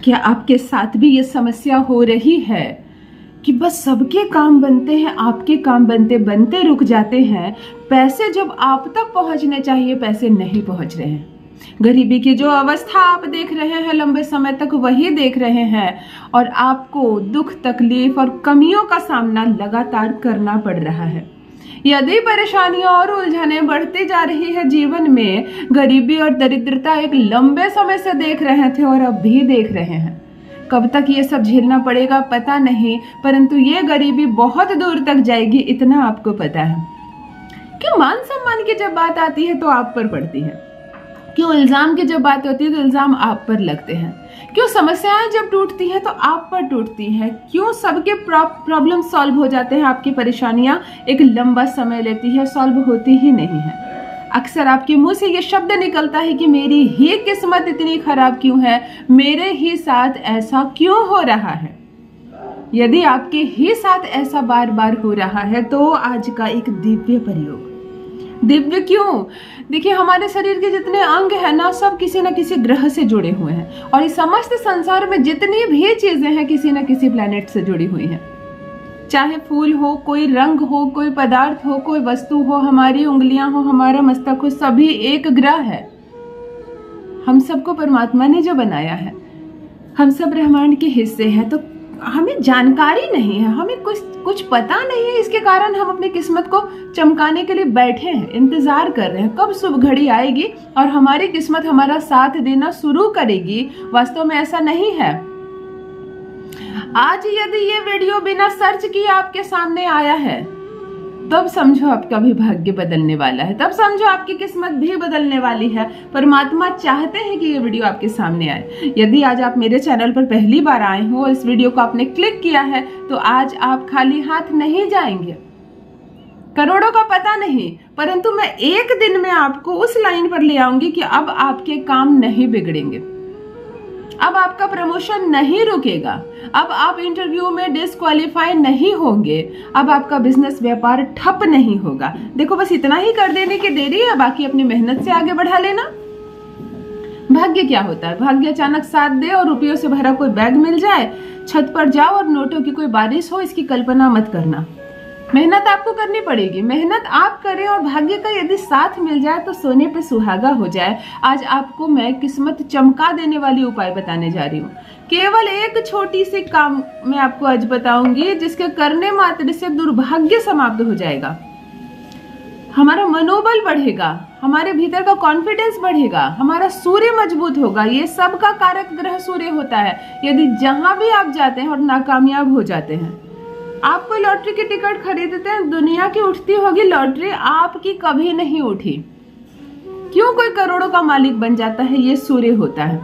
क्या आपके साथ भी ये समस्या हो रही है कि बस सबके काम बनते हैं, आपके काम बनते बनते रुक जाते हैं? पैसे जब आप तक पहुंचने चाहिए, पैसे नहीं पहुंच रहे हैं। गरीबी की जो अवस्था आप देख रहे हैं लंबे समय तक, वही देख रहे हैं, और आपको दुख, तकलीफ और कमियों का सामना लगातार करना पड़ रहा है। यदि परेशानियां और उलझने बढ़ती जा रही है जीवन में, गरीबी और दरिद्रता एक लंबे समय से देख रहे थे और अब भी देख रहे हैं। कब तक ये सब झेलना पड़ेगा पता नहीं, परंतु ये गरीबी बहुत दूर तक जाएगी, इतना आपको पता है। कि मान सम्मान की जब बात आती है तो आप पर पड़ती है, क्यों इल्जाम की जब बात होती है तो इल्जाम आप पर लगते हैं, क्यों समस्याएं जब टूटती हैं तो आप पर टूटती हैं, क्यों सबके प्रॉब्लम सॉल्व हो जाते हैं, आपकी परेशानियां एक लंबा समय लेती है, सॉल्व होती ही नहीं है। अक्सर आपके मुंह से ये शब्द निकलता है कि मेरी ही किस्मत इतनी खराब क्यों है, मेरे ही साथ ऐसा क्यों हो रहा है। यदि आपके ही साथ ऐसा बार बार हो रहा है तो आज का एक दिव्य प्रयोग। दिव्य क्यों? देखिए, हमारे शरीर के जितने अंग हैं ना, सब किसी न किसी ग्रह से जुड़े हुए हैं, और इस समस्त संसार में जितनी भी चीजें हैं किसी न किसी प्लैनेट से जुड़ी हुई हैं। चाहे फूल हो, कोई रंग हो, कोई पदार्थ हो, कोई वस्तु हो, हमारी उंगलियां हो, हमारा मस्तक हो, सभी एक ग्रह है। हम सबको परमात्मा ने जो बनाया है, हम सब ब्रह्मांड के हिस्से हैं, तो हमें जानकारी नहीं है, हमें कुछ पता नहीं है। इसके कारण हम अपनी किस्मत को चमकाने के लिए बैठे हैं, इंतजार कर रहे हैं कब शुभ घड़ी आएगी और हमारी किस्मत हमारा साथ देना शुरू करेगी। वास्तव में ऐसा नहीं है। आज यदि ये वीडियो बिना सर्च किए आपके सामने आया है, तब समझो आपका भी भाग्य बदलने वाला है, तब समझो आपकी किस्मत भी बदलने वाली है। परमात्मा चाहते हैं कि ये वीडियो आपके सामने आए। यदि आज आप मेरे चैनल पर पहली बार आए हो, इस वीडियो को आपने क्लिक किया है, तो आज आप खाली हाथ नहीं जाएंगे। करोड़ों का पता नहीं, परंतु मैं एक दिन में आपको उस लाइन पर ले आऊंगी कि अब आपके काम नहीं बिगड़ेंगे, अब आपका प्रमोशन नहीं रुकेगा, अब आप इंटरव्यू में डिस्क्वालीफाई नहीं होंगे, अब आपका बिजनेस व्यापार ठप नहीं होगा। देखो, बस इतना ही कर देने की देरी है, बाकी अपनी मेहनत से आगे बढ़ा लेना। भाग्य क्या होता है? भाग्य अचानक साथ दे और रुपयों से भरा कोई बैग मिल जाए, छत पर जाओ और नोटों की कोई बारिश हो, इसकी कल्पना मत करना। मेहनत आपको करनी पड़ेगी, मेहनत आप करें और भाग्य का यदि साथ मिल जाए तो सोने पे सुहागा हो जाए। आज आपको मैं किस्मत चमका देने वाली उपाय बताने जा रही हूँ। केवल एक छोटी सी काम मैं आपको आज बताऊंगी, जिसके करने मात्र से दुर्भाग्य समाप्त हो जाएगा, हमारा मनोबल बढ़ेगा, हमारे भीतर का कॉन्फिडेंस बढ़ेगा, हमारा सूर्य मजबूत होगा। ये सब का कारक ग्रह सूर्य होता है। यदि जहां भी आप जाते हैं और नाकामयाब हो जाते हैं, आप कोई लॉटरी की टिकट खरीदते हैं, दुनिया की उठती होगी लॉटरी, आपकी कभी नहीं उठी। क्यों कोई करोड़ों का मालिक बन जाता है? ये सूर्य होता है।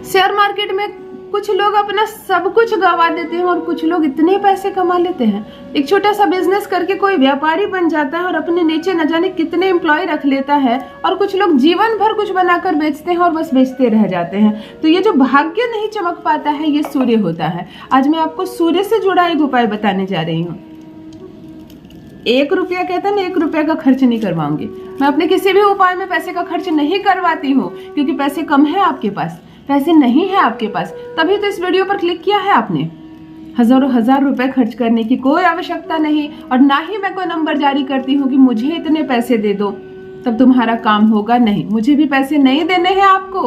शेयर मार्केट में कुछ लोग अपना सब कुछ गवा देते हैं और कुछ लोग इतने पैसे कमा लेते हैं। एक छोटा सा बिजनेस करके कोई व्यापारी बन जाता है और अपने नीचे न जाने कितने एम्प्लॉय रख लेता है, और कुछ लोग जीवन भर कुछ बनाकर बेचते हैं और बस बेचते रह जाते हैं। तो ये जो भाग्य नहीं चमक पाता है, ये सूर्य होता है। आज मैं आपको सूर्य से जुड़ा एक उपाय बताने जा रही हूँ। 1 रुपया कहता है, 1 रुपया का खर्च नहीं करवाऊंगी मैं। अपने किसी भी उपाय में पैसे का खर्च नहीं करवाती हूँ, क्योंकि पैसे कम है आपके पास, पैसे नहीं है आपके पास, तभी तो इस वीडियो पर क्लिक किया है आपने। हजारों हजार रुपए खर्च करने की कोई आवश्यकता नहीं, और ना ही मैं कोई नंबर जारी करती हूँ कि मुझे इतने पैसे दे दो तब तुम्हारा काम होगा। नहीं, मुझे भी पैसे नहीं देने हैं आपको।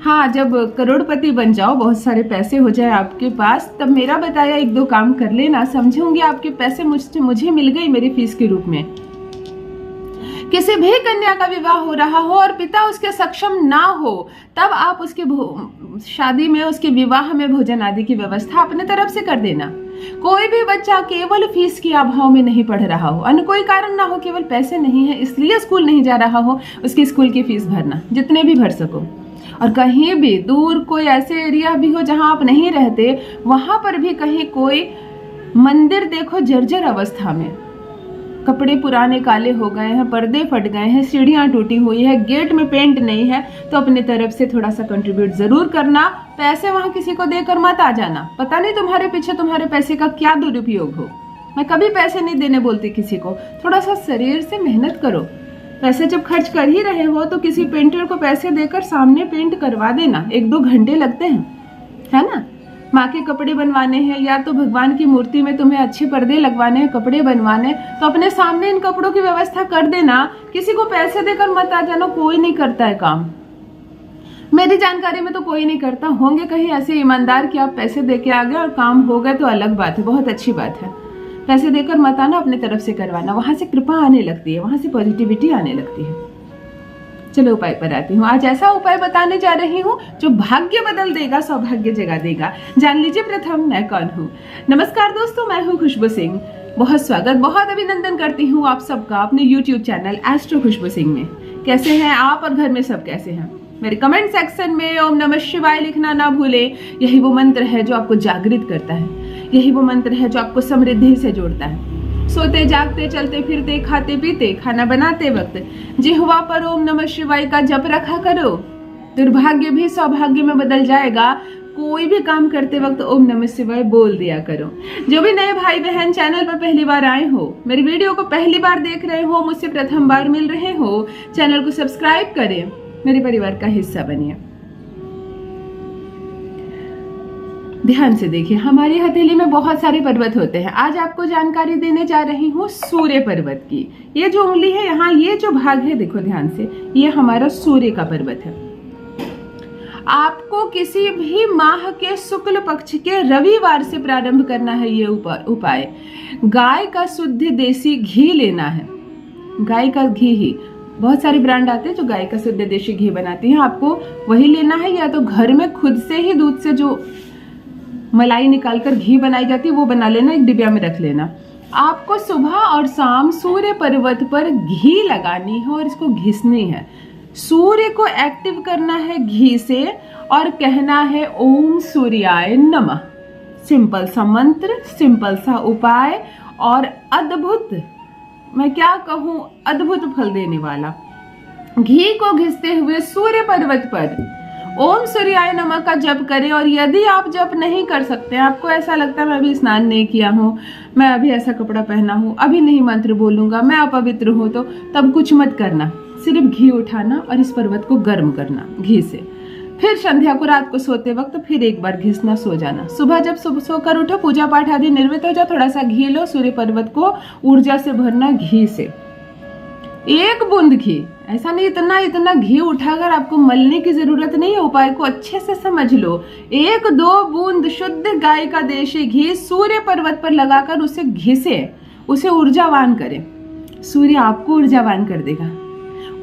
हाँ, जब करोड़पति बन जाओ, बहुत सारे पैसे हो जाए आपके पास, तब मेरा बताया 1-2 काम कर लेना, समझूंगी आपके पैसे मुझे मिल गई मेरी फीस के रूप में। किसी भी कन्या का विवाह हो रहा हो और पिता उसके सक्षम ना हो, तब आप उसके शादी में, उसके विवाह में भोजन आदि की व्यवस्था अपने तरफ से कर देना। कोई भी बच्चा केवल फीस के अभाव में नहीं पढ़ रहा हो, अन्य कोई कारण ना हो, केवल पैसे नहीं है इसलिए स्कूल नहीं जा रहा हो, उसकी स्कूल की फीस भरना, जितने भी भर सको। और कहीं भी दूर कोई ऐसे एरिया भी हो जहां आप नहीं रहते, वहां पर भी कहीं कोई मंदिर देखो जर्जर अवस्था में, कपड़े पुराने काले हो गए हैं, पर्दे फट गए हैं, सीढ़ियां टूटी हुई है, गेट में पेंट नहीं है, तो अपने तरफ से थोड़ा सा कंट्रीब्यूट जरूर करना। पैसे वहां किसी को देकर मत आ जाना, पता नहीं तुम्हारे पीछे तुम्हारे पैसे का क्या दुरुपयोग हो। मैं कभी पैसे नहीं देने बोलती किसी को। थोड़ा सा शरीर से मेहनत करो, पैसे जब खर्च कर ही रहे हो तो किसी पेंटर को पैसे देकर सामने पेंट करवा देना, 1-2 घंटे लगते हैं, है ना। माँ के कपड़े बनवाने हैं या तो भगवान की मूर्ति में तुम्हें अच्छे पर्दे लगवाने हैं, कपड़े बनवाने, तो अपने सामने इन कपड़ों की व्यवस्था कर देना। किसी को पैसे देकर मत आ जाना, कोई नहीं करता है काम। मेरी जानकारी में तो कोई नहीं करता, होंगे कहीं ऐसे ईमानदार कि आप पैसे देके आ गए और काम हो गए तो अलग बात है, बहुत अच्छी बात है। पैसे देकर मत आना, अपने तरफ से करवाना, वहां से कृपा आने लगती है, वहां से पॉजिटिविटी आने लगती है। चलो उपाय पर आती हूँ। आज ऐसा उपाय बताने जा रही हूँ जो भाग्य बदल देगा, सौभाग्य जगा देगा। जान लीजिए प्रथम मैं कौन हूँ। नमस्कार दोस्तों, मैं हूँ खुशबू सिंह। बहुत स्वागत, बहुत अभिनंदन करती हूँ आप सबका अपने YouTube चैनल एस्ट्रो खुशबू सिंह में। कैसे हैं आप और घर में सब कैसे हैं? मेरे कमेंट सेक्शन में ओम नमः शिवाय लिखना ना भूले। यही वो मंत्र है जो आपको जागृत करता है, यही वो मंत्र है जो आपको समृद्धि से जोड़ता है। सोते जागते चलते फिरते खाते पीते खाना बनाते वक्त जिह्वा पर ओम नमः शिवाय का जप रखा करो, दुर्भाग्य भी सौभाग्य में बदल जाएगा। कोई भी काम करते वक्त ओम नमः शिवाय बोल दिया करो। जो भी नए भाई बहन चैनल पर पहली बार आए हो, मेरी वीडियो को पहली बार देख रहे हो, मुझसे प्रथम बार मिल रहे हो, चैनल को सब्सक्राइब करें, मेरे परिवार का हिस्सा बनिए। ध्यान से देखिए, हमारी हथेली में बहुत सारे पर्वत होते हैं। आज आपको जानकारी देने जा रही हूँ सूर्य पर्वत की। ये जो उंगली है यहाँ, ये जो भाग है, देखो ध्यान से, ये हमारा सूर्य का पर्वत है। आपको किसी भी माह के शुक्ल पक्ष के रविवार से प्रारंभ करना है ये उपाय। गाय का शुद्ध देसी घी लेना है, गाय का घी ही। बहुत सारे ब्रांड आते हैं जो गाय का शुद्ध देसी घी बनाती हैं, आपको वही लेना है, या तो घर में खुद से ही दूध से जो मलाई निकालकर घी बनाई जाती है वो बना लेना, एक डिब्बा में रख लेना। आपको सुबह और शाम सूर्य पर्वत पर घी लगानी है और इसको घिसनी है। सूर्य को एक्टिव करना है घी से और कहना है ओम सूर्याय नमः। सिंपल सा मंत्र, सिंपल सा उपाय और अद्भुत, मैं क्या कहूँ, अद्भुत फल देने वाला। घी को घिसते हुए सूर्य पर्वत पर ओम सूर्याय नमः का जप करें। और यदि आप जप नहीं कर सकते, आपको ऐसा लगता है मैं अभी स्नान नहीं किया हूँ, मैं अभी ऐसा कपड़ा पहना हूँ, अभी नहीं मंत्र बोलूंगा, मैं अपवित्र हूँ, तो तब कुछ मत करना, सिर्फ घी उठाना और इस पर्वत को गर्म करना घी से। फिर संध्या को, रात को सोते वक्त फिर एक बार घिसना, सो जाना। सुबह जब सोकर उठो, पूजा पाठ आदि निर्मित हो जाओ, थोड़ा सा घी लो, सूर्य पर्वत को ऊर्जा से भरना घी से। 1 बूंद घी, ऐसा नहीं इतना घी उठाकर आपको मलने की जरूरत नहीं है। उपाय को अच्छे से समझ लो। 1-2 बूंद शुद्ध गाय का देशी घी सूर्य पर्वत पर लगाकर उसे घिसे, उसे ऊर्जावान करें। सूर्य आपको ऊर्जावान कर देगा।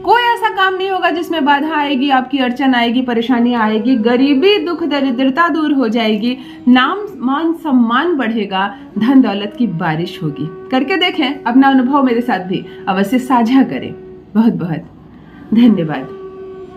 कोई ऐसा काम नहीं होगा जिसमें बाधा आएगी, आपकी अड़चन आएगी, परेशानी आएगी, गरीबी दुख दरिद्रता दूर हो जाएगी, नाम मान सम्मान बढ़ेगा, धन दौलत की बारिश होगी। करके देखें, अपना अनुभव मेरे साथ भी अवश्य साझा करें। बहुत बहुत धन्यवाद।